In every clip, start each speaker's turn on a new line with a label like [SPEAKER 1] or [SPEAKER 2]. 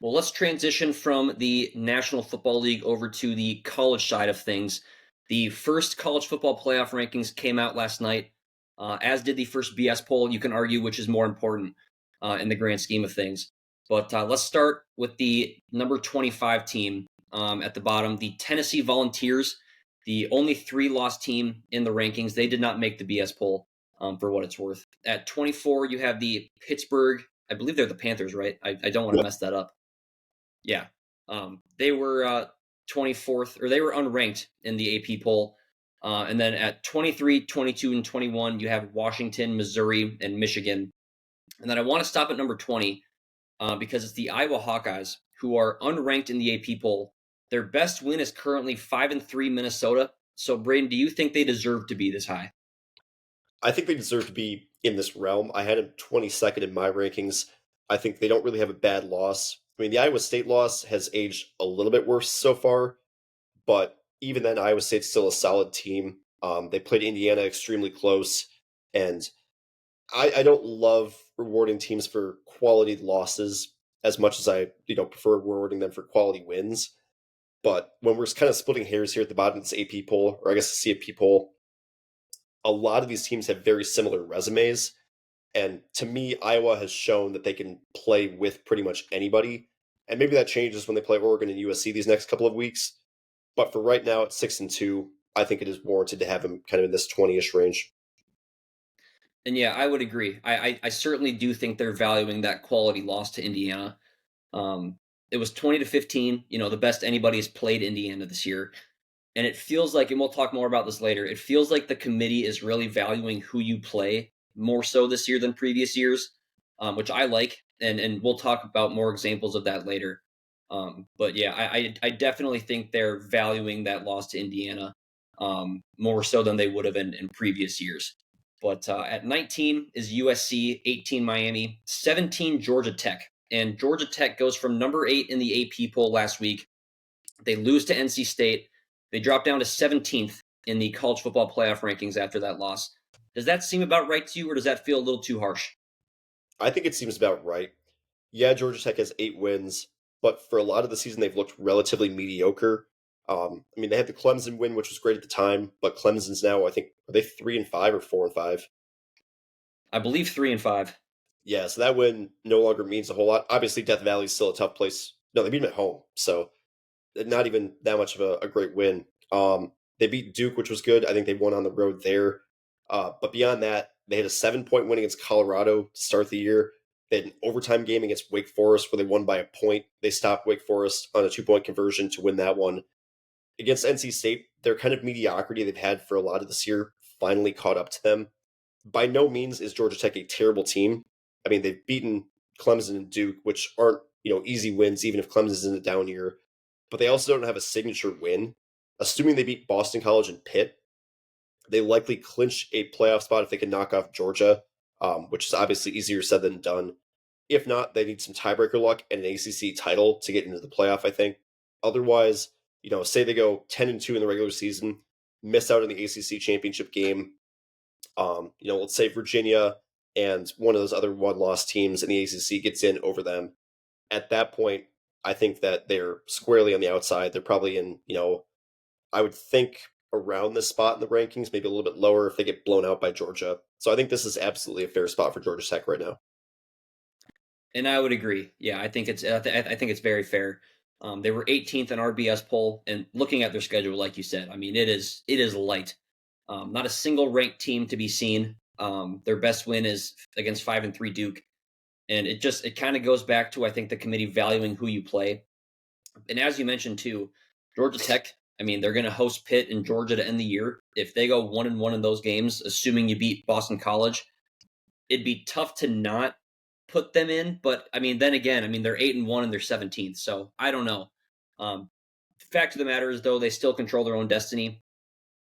[SPEAKER 1] Well, let's transition from the National Football League over to the college side of things. The first college football playoff rankings came out last night, as did the first BS poll. You can argue which is more important in the grand scheme of things. But let's start with the number 25 team at the bottom, the Tennessee Volunteers, the only three-loss team in the rankings. They did not make the BS poll, for what it's worth. At 24, you have the Pittsburgh. I believe they're the Panthers, right? I don't want to
[SPEAKER 2] Yeah.
[SPEAKER 1] mess that up. Yeah. They were 24th, or they were unranked in the AP poll. And then at 23, 22, and 21, you have Washington, Missouri, and Michigan. And then I want to stop at number 20 because it's the Iowa Hawkeyes, who are unranked in the AP poll. Their best win is currently 5-3 Minnesota. So, Braden, do you think they deserve to be this high?
[SPEAKER 2] I think they deserve to be in this realm. I had him 22nd in my rankings. I think they don't really have a bad loss. I mean, the Iowa State loss has aged a little bit worse so far, but even then, Iowa State's still a solid team. They played Indiana extremely close, and I don't love rewarding teams for quality losses as much as I prefer rewarding them for quality wins. But when we're kind of splitting hairs here at the bottom of this AP poll, or I guess the CFP poll, a lot of these teams have very similar resumes. And to me, Iowa has shown that they can play with pretty much anybody. And maybe that changes when they play Oregon and USC these next couple of weeks. But for right now, at 6-2, I think it is warranted to have him kind of in this 20-ish range.
[SPEAKER 1] And yeah, I would agree. I certainly do think they're valuing that quality loss to Indiana. It was 20-15, the best anybody has played Indiana this year. And it feels like, and we'll talk more about this later, it feels like the committee is really valuing who you play more so this year than previous years, which I like. And we'll talk about more examples of that later. But yeah, I definitely think they're valuing that loss to Indiana more so than they would have in previous years. But at 19 is USC, 18 Miami, 17 Georgia Tech. And Georgia Tech goes from number 8 in the AP poll last week. They lose to NC State. They drop down to 17th in the college football playoff rankings after that loss. Does that seem about right to you, or does that feel a little too harsh?
[SPEAKER 2] I think it seems about right. Yeah, Georgia Tech has 8 wins, but for a lot of the season, they've looked relatively mediocre. I mean, they had the Clemson win, which was great at the time, but Clemson's now, I think, are they 3-5 or 4-5?
[SPEAKER 1] I believe 3-5.
[SPEAKER 2] Yeah, so that win no longer means a whole lot. Obviously, Death Valley's still a tough place. No, they beat them at home, so not even that much of a great win. They beat Duke, which was good. I think they won on the road there. But beyond that, they had a 7 point win against Colorado to start the year. They had an overtime game against Wake Forest where they won by a point. They stopped Wake Forest on a 2 point conversion to win that one. Against NC State, their kind of mediocrity they've had for a lot of this year finally caught up to them. By no means is Georgia Tech a terrible team. I mean, they've beaten Clemson and Duke, which aren't, easy wins, even if Clemson's in a down year. But they also don't have a signature win. Assuming they beat Boston College and Pitt, they likely clinch a playoff spot if they can knock off Georgia, which is obviously easier said than done. If not, they need some tiebreaker luck and an ACC title to get into the playoff, I think. Otherwise, say they go 10-2 in the regular season, miss out on the ACC championship game. Let's say Virginia and one of those other one-loss teams in the ACC gets in over them. At that point, I think that they're squarely on the outside. They're probably in, I would think around this spot in the rankings, maybe a little bit lower if they get blown out by Georgia. So I think this is absolutely a fair spot for Georgia Tech right now.
[SPEAKER 1] And I would agree. Yeah, I think it's very fair. They were 18th in RBS poll, and looking at their schedule, like you said, I mean it is light. Not a single ranked team to be seen. Their best win is against 5-3 Duke, and it kind of goes back to I think the committee valuing who you play. And as you mentioned too, Georgia Tech. I mean, they're going to host Pitt in Georgia to end the year. If they go 1-1 in those games, assuming you beat Boston College, it'd be tough to not put them in. But I mean, then again, I mean they're 8-1 and they're 17th, so I don't know. Fact of the matter is, though, they still control their own destiny.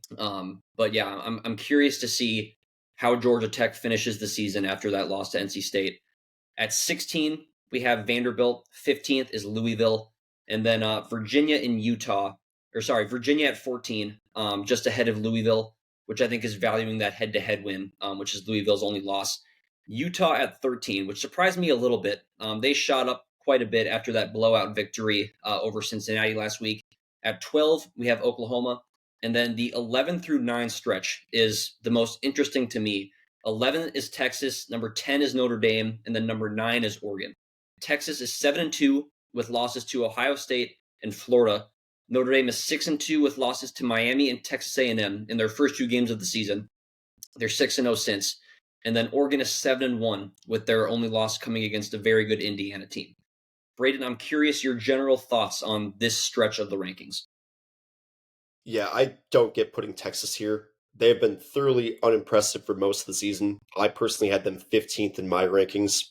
[SPEAKER 1] But yeah, I'm curious to see how Georgia Tech finishes the season after that loss to NC State. At 16, we have Vanderbilt. 15th is Louisville, and then Virginia and Utah. Or sorry, Virginia at 14, just ahead of Louisville, which I think is valuing that head-to-head win, which is Louisville's only loss. Utah at 13, which surprised me a little bit. They shot up quite a bit after that blowout victory over Cincinnati last week. At 12, we have Oklahoma. And then the 11 through 9 stretch is the most interesting to me. 11 is Texas, number 10 is Notre Dame, and then number 9 is Oregon. Texas is 7-2 with losses to Ohio State and Florida. Notre Dame is 6-2 with losses to Miami and Texas A&M in their first 2 games of the season. They're 6-0 since. And then Oregon is 7-1 with their only loss coming against a very good Indiana team. Braden, I'm curious your general thoughts on this stretch of the rankings.
[SPEAKER 2] Yeah, I don't get putting Texas here. They have been thoroughly unimpressive for most of the season. I personally had them 15th in my rankings.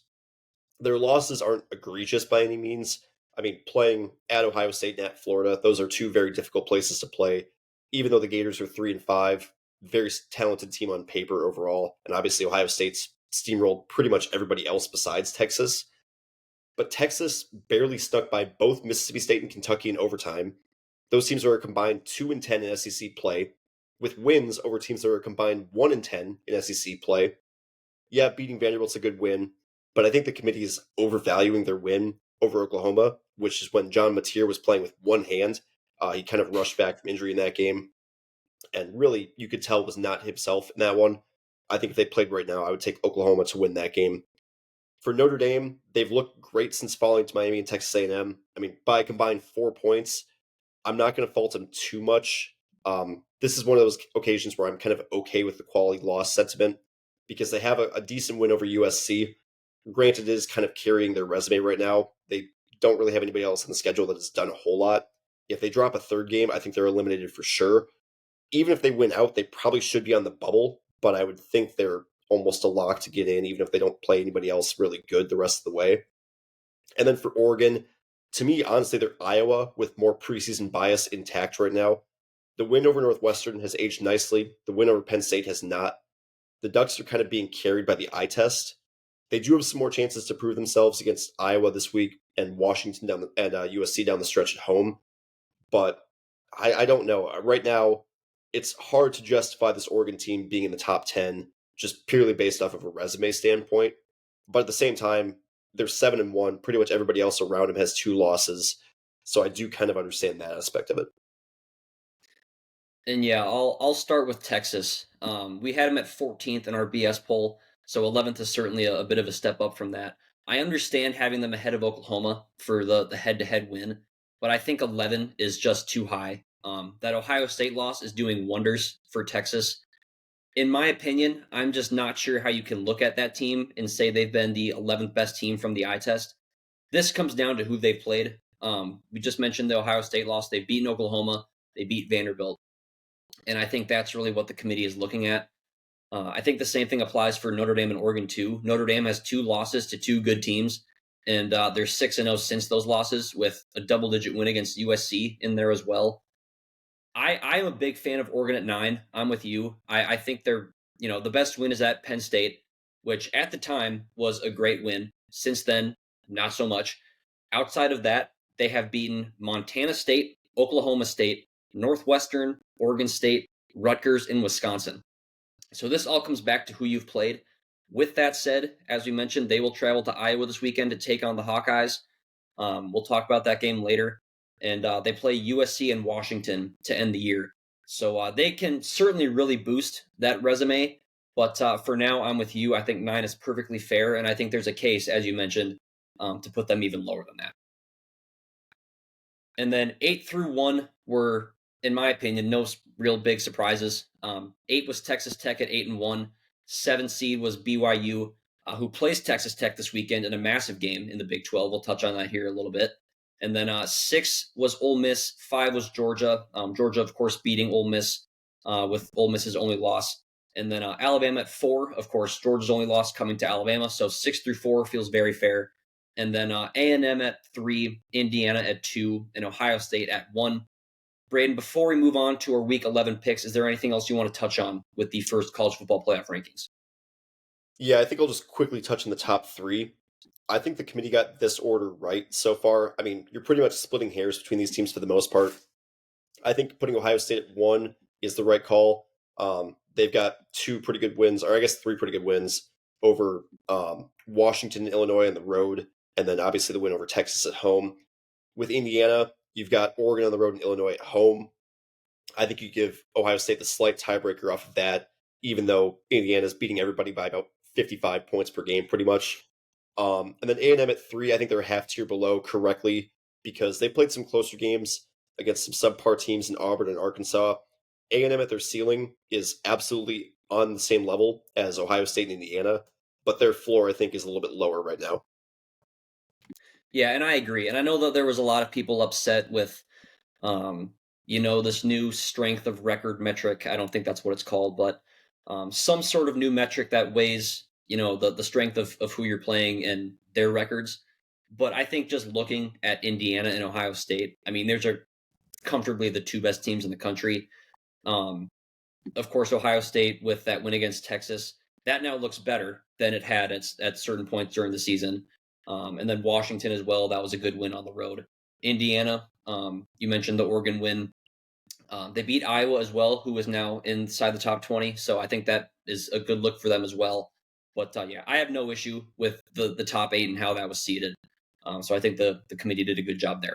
[SPEAKER 2] Their losses aren't egregious by any means. I mean, playing at Ohio State and at Florida, those are two very difficult places to play. Even though the Gators are 3-5, very talented team on paper overall, and obviously Ohio State's steamrolled pretty much everybody else besides Texas. But Texas barely stuck by both Mississippi State and Kentucky in overtime. Those teams are a combined 2-10 in SEC play, with wins over teams that are a combined 1-10 in SEC play. Yeah, beating Vanderbilt's a good win, but I think the committee is overvaluing their win over Oklahoma, which is when John Mateer was playing with one hand. He kind of rushed back from injury in that game, and really, you could tell was not himself in that one. I think if they played right now, I would take Oklahoma to win that game. For Notre Dame, they've looked great since falling to Miami and Texas A&M. I mean, by a combined 4 points, I'm not going to fault them too much. This is one of those occasions where I'm kind of okay with the quality loss sentiment because they have a decent win over USC. Granted, it is kind of carrying their resume right now. They don't really have anybody else in the schedule that has done a whole lot. If they drop a third game, I think they're eliminated for sure. Even if they win out, they probably should be on the bubble, but I would think they're almost a lock to get in, even if they don't play anybody else really good the rest of the way. And then for Oregon, to me, honestly, they're Iowa with more preseason bias intact right now. The win over Northwestern has aged nicely. The win over Penn State has not. The Ducks are kind of being carried by the eye test. They do have some more chances to prove themselves against Iowa this week and Washington and USC down the stretch at home. But I don't know. Right now, it's hard to justify this Oregon team being in the top 10 just purely based off of a resume standpoint. But at the same time, they're 7-1. Pretty much everybody else around them has 2 losses. So I do kind of understand that aspect of it.
[SPEAKER 1] And yeah, I'll start with Texas. We had them at 14th in our BS poll, so 11th is certainly a bit of a step up from that. I understand having them ahead of Oklahoma for the head-to-head win, but I think 11 is just too high. That Ohio State loss is doing wonders for Texas. In my opinion, I'm just not sure how you can look at that team and say they've been the 11th best team from the eye test. This comes down to who they've played. We just mentioned the Ohio State loss. They've beaten Oklahoma. They beat Vanderbilt. And I think that's really what the committee is looking at. I think the same thing applies for Notre Dame and Oregon too. Notre Dame has 2 losses to 2 good teams, and they're 6-0 since those losses, with a double-digit win against USC in there as well. I am a big fan of Oregon at 9. I'm with you. I think they're the best win is at Penn State, which at the time was a great win. Since then, not so much. Outside of that, they have beaten Montana State, Oklahoma State, Northwestern, Oregon State, Rutgers, and Wisconsin. So this all comes back to who you've played. With that said, as we mentioned, they will travel to Iowa this weekend to take on the Hawkeyes. We'll talk about that game later. And they play USC and Washington to end the year. So they can certainly really boost that resume. But for now, I'm with you. I think 9 is perfectly fair. And I think there's a case, as you mentioned, to put them even lower than that. And then 8 through 1 were, in my opinion, no real big surprises. 8 was Texas Tech at 8-1. 7 seed was BYU, who plays Texas Tech this weekend in a massive game in the Big 12. We'll touch on that here a little bit. And then 6 was Ole Miss. 5 was Georgia. Georgia, of course, beating Ole Miss with Ole Miss's only loss. And then Alabama at 4. Of course, Georgia's only loss coming to Alabama. So 6 through 4 feels very fair. And then A&M at 3, Indiana at 2, and Ohio State at 1. Braden, before we move on to our Week 11 picks, is there anything else you want to touch on with the first college football playoff rankings?
[SPEAKER 2] Yeah, I think I'll just quickly touch on the top 3. I think the committee got this order right so far. I mean, you're pretty much splitting hairs between these teams for the most part. I think putting Ohio State at 1 is the right call. They've got 2 pretty good wins, or I guess 3 pretty good wins over Washington, Illinois on the road, and then obviously the win over Texas at home. With Indiana, you've got Oregon on the road and Illinois at home. I think you give Ohio State the slight tiebreaker off of that, even though Indiana's beating everybody by about 55 points per game, pretty much. And then A&M at 3, I think they're a half tier below correctly because they played some closer games against some subpar teams in Auburn and Arkansas. A&M at their ceiling is absolutely on the same level as Ohio State and Indiana, but their floor, I think, is a little bit lower right now.
[SPEAKER 1] Yeah, and I agree. And I know that there was a lot of people upset with, um, this new strength of record metric. I don't think that's what it's called, but some sort of new metric that weighs, the strength of who you're playing and their records. But I think just looking at Indiana and Ohio State, I mean, there's are comfortably the two best teams in the country. Um, of course, Ohio State with that win against Texas, that now looks better than it had at certain points during the season. And then Washington as well, that was a good win on the road. Indiana, you mentioned the Oregon win. They beat Iowa as well, who is now inside the top 20. So I think that is a good look for them as well. But yeah, I have no issue with the top 8 and how that was seeded. So I think the committee did a good job there.